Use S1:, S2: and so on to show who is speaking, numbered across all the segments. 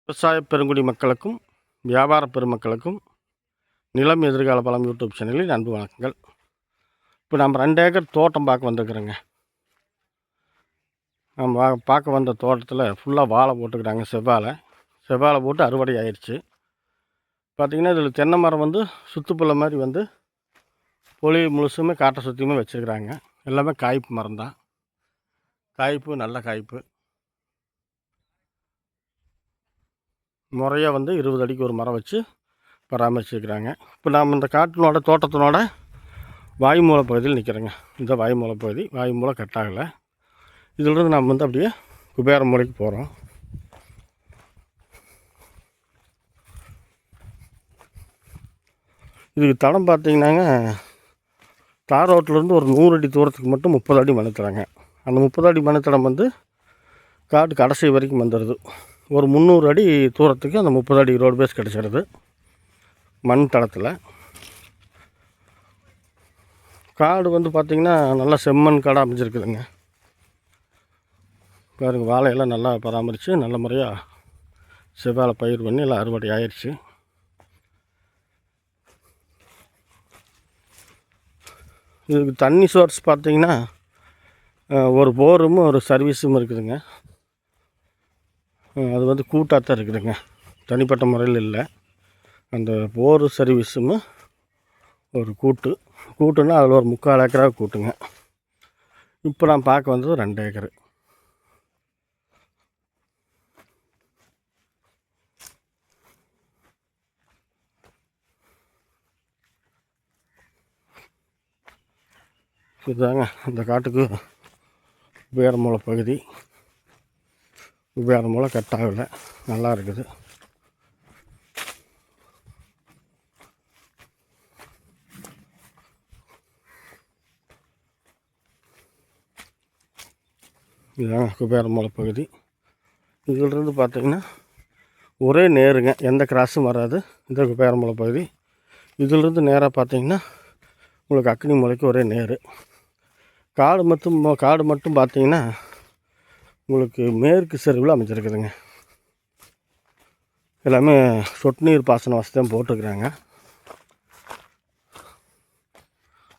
S1: விவசாய பெருங்குடி மக்களுக்கும் வியாபார பெருமக்களுக்கும் நிலம் எதிர்கால பலம் யூடியூப் சேனலில் அன்பு வணக்கங்கள். இப்போ நம்ம 2 ஏக்கர் தோட்டம் பார்க்க வந்துருக்குறோங்க. நம்ம பார்க்க வந்த தோட்டத்தில் ஃபுல்லாக வாழை போட்டுக்கிறாங்க. செவ்வாழை போட்டு அறுவடை ஆயிடுச்சு. பார்த்திங்கன்னா இதில் தென்னை மரம் வந்து சுற்றுப்புள்ள மாதிரி வந்து பொலி முழுசுமே காட்டை சுற்றியுமே வச்சுருக்குறாங்க. எல்லாமே காய்ப்பு மரம் தான். காய்ப்பு நல்ல காய்ப்பு. முறையாக வந்து 20 அடிக்கு ஒரு மரம் வச்சு பராமரிச்சுருக்கிறாங்க. இப்போ நாம் இந்த காட்டினோட தோட்டத்தினோட வாயுமூல பகுதியில் நிற்கிறோங்க. இந்த வாயுமூல பகுதி வாயுமூலம் கட் ஆகலை. இதிலிருந்து நம்ம வந்து அப்படியே குபேர மூலைக்கு போகிறோம். இதுக்கு தடம் பார்த்திங்கன்னாங்க, தார் ரோட்டிலேருந்து ஒரு 100 அடி தூரத்துக்கு மட்டும் 30 அடி மண்ணுத்தராங்க. அந்த 30 அடி மண்ணுத்தடம் வந்து காட்டு கடைசி வரைக்கும் வந்துடுது. ஒரு 300 அடி தூரத்துக்கு அந்த 30 அடி ரோடு பேஸ் கிடச்சிடுது மண் தளத்தில். காடு வந்து பார்த்திங்கன்னா நல்லா செம்மண் காடாக அமைஞ்சிருக்குதுங்க. பாருங்கள், வாழையெல்லாம் நல்லா பராமரித்து நல்ல முறையாக செவ்வாழை பயிர் பண்ணி எல்லாம் அறுவடை ஆயிடுச்சு. இதுக்கு தண்ணி சோர்ஸ் பார்த்திங்கன்னா ஒரு போரும் ஒரு சர்வீஸும் இருக்குதுங்க. அது வந்து கூட்டாக தான் இருக்குதுங்க, தனிப்பட்ட முறையில் இல்லை. அந்த போர் சர்வீஸும் ஒரு கூட்டுன்னா அதில் ஒரு 3/4 ஏக்கராக கூட்டுங்க. இப்போ நான் பார்க்க வந்தது 2 ஏக்கரு. இதுதாங்க இந்த காட்டுக்கு குபேரமூல பகுதி. குபேரமூலை கட் ஆகலை, நல்லா இருக்குது. இதுதாங்க குபேரமூல பகுதி. இதிலிருந்து பார்த்திங்கன்னா ஒரே நேருங்க, எந்த கிராஸும் வராது. இந்த குபேரமூல பகுதி இதிலிருந்து நேராக பார்த்திங்கன்னா உங்களுக்கு அக்னி மூலைக்கு ஒரே நேரு. காடு மட்டும் பார்த்திங்கன்னா உங்களுக்கு மேற்கு சரிவில் அமைச்சிருக்குதுங்க. எல்லாமே சொட்டு நீர் பாசன வசதியும் போட்டுருக்குறாங்க.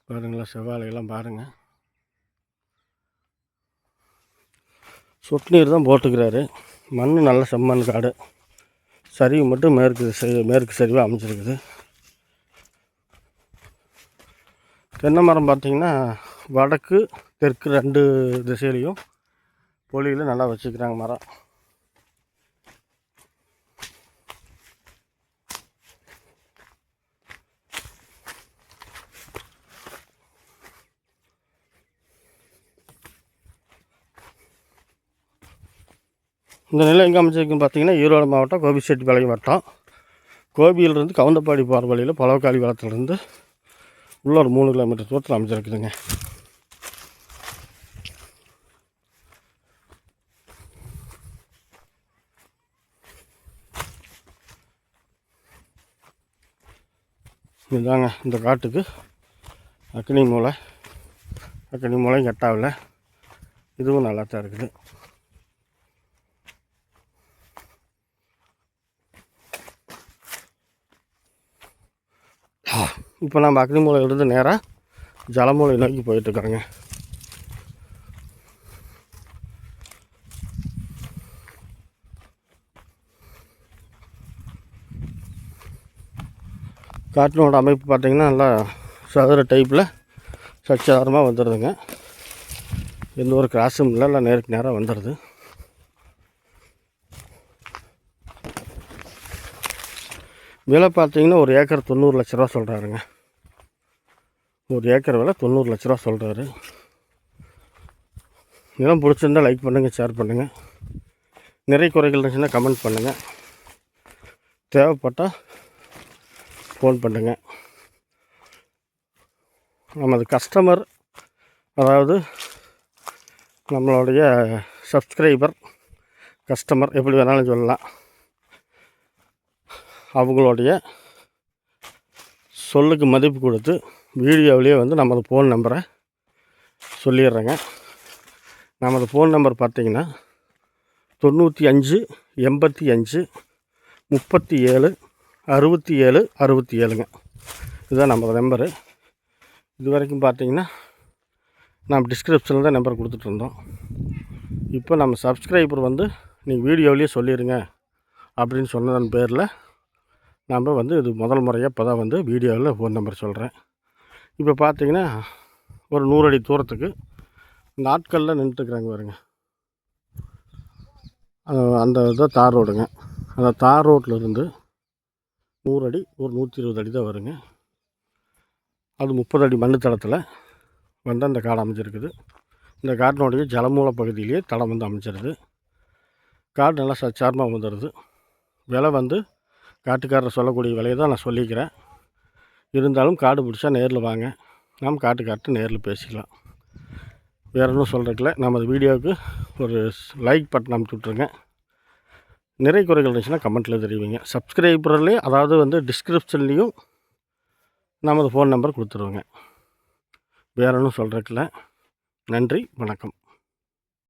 S1: பாருங்களா, செவ்வாழையெல்லாம் பாருங்கள், சொட்டு நீர் தான் போட்டுக்கிறாரு. மண் நல்ல செம்மண் காடு. சரிவு மட்டும் மேற்கு சரிவாக அமைச்சிருக்குது. தென்னை மரம் பார்த்திங்கன்னா வடக்கு தெற்கு 2 திசையிலையும் பொலியில் நல்லா வச்சுக்கிறாங்க மரம். இந்த நிலம் எங்கே அமைச்சிருக்குன்னு பார்த்தீங்கன்னா ஈரோடு மாவட்டம் கோபிச்செட்டிப்பாளையம் வட்டம். கோபியிலிருந்து கவுந்தப்பாடி போகிற வழியில் பழவக்காளி வளத்துலேருந்து உள்ள ஒரு 3 கிலோமீட்டர் தூரத்தில் அமைச்சிருக்குதுங்க. இதுதாங்க இந்த காட்டுக்கு அக்னி மூலை கட்டாவில். இதுவும் நல்லா தான் இருக்குது. இப்போ நம்ம அக்னி மூலையிலிருந்து நேராக ஜலமூலை நோக்கி போயிட்டுருக்குறோங்க. காட்டினோட அமைப்பு பார்த்திங்கன்னா நல்லா சதுர டைப்பில் சச்சாரமாக வந்துடுதுங்க. எந்த ஒரு கிராஸும் இல்லை, எல்லாம் நேருக்கு நேராக வந்துடுது. விலை பார்த்திங்கன்னா ஒரு ஏக்கர் 90 லட்ச ரூபா சொல்கிறாருங்க. ஒரு ஏக்கர் விலை 90 லட்ச ரூபா சொல்கிறாரு. நிலம் பிடிச்சிருந்தால் லைக் பண்ணுங்கள், ஷேர் பண்ணுங்கள். நிறைய குறைகள் இருந்துச்சுன்னா கமெண்ட் பண்ணுங்கள். தேவைப்பட்டால் ஃபோன் பண்ணுங்கள். நமது கஸ்டமர், அதாவது நம்மளுடைய சப்ஸ்கிரைபர், கஸ்டமர் எப்படி வேணாலும் சொல்லலாம், அவங்களுடைய சொல்லுக்கு மதிப்பு கொடுத்து வீடியோவிலேயே வந்து நமது ஃபோன் நம்பரை சொல்லிடுறேங்க. நமது ஃபோன் நம்பர் பார்த்திங்கன்னா 95 85 37 67 67ங்க. இதுதான் நம்ம நம்பரு. இது வரைக்கும் பார்த்தீங்கன்னா நம்ம டிஸ்கிரிப்ஷனில் தான் நம்பர் கொடுத்துட்ருந்தோம். இப்போ நம்ம சப்ஸ்கிரைபர் வந்து நீங்கள் வீடியோவிலேயே சொல்லிடுங்க அப்படின்னு சொன்னதன் பேரில் நம்ம வந்து இது முதல் முறையாக இப்போ தான் வந்து வீடியோவில் ஃபோன் நம்பர் சொல்கிறேன். இப்போ பார்த்தீங்கன்னா ஒரு 100 அடி தூரத்துக்கு இந்த ஆட்களில் நின்றுட்டுருக்குறாங்க பாருங்க. அந்த இதான் தார் ரோடுங்க. அந்த தார் ரோட்டில் இருந்து 100 அடி ஒரு 120 அடி தான் வருங்க. அது 30 அடி மண்ணு தளத்தில் வந்து அந்த காடு அமைஞ்சிருக்குது. இந்த காட்டினுடைய ஜலமூல பகுதியிலேயே தடம் வந்து அமைச்சிருது. காடு நல்லா சச்சாரமாக வந்துடுது. விலை வந்து காட்டுக்காரர் சொல்லக்கூடிய விலையை தான் நான் சொல்லிக்கிறேன். இருந்தாலும் காடு பிடிச்சா நேரில் வாங்க, நாம் காட்டுக்கார்ட்ட நேரில் பேசிக்கலாம். வேறு ஒன்றும் சொல்கிறதுக்கில்ல. நமது வீடியோவுக்கு ஒரு லைக் பட்டன் அமுச்சு விட்ருங்க. நிறை குறைகள் இருந்துச்சுன்னா கமெண்ட்டில் தெரிவிங்க. சப்ஸ்கிரைபர்லேயே அதாவது வந்து டிஸ்கிரிப்ஷன்லேயும் நமது ஃபோன் நம்பர் கொடுத்துருவோங்க. வேறு ஒன்றும் சொல்கிறதுக்கில்ல. நன்றி, வணக்கம்.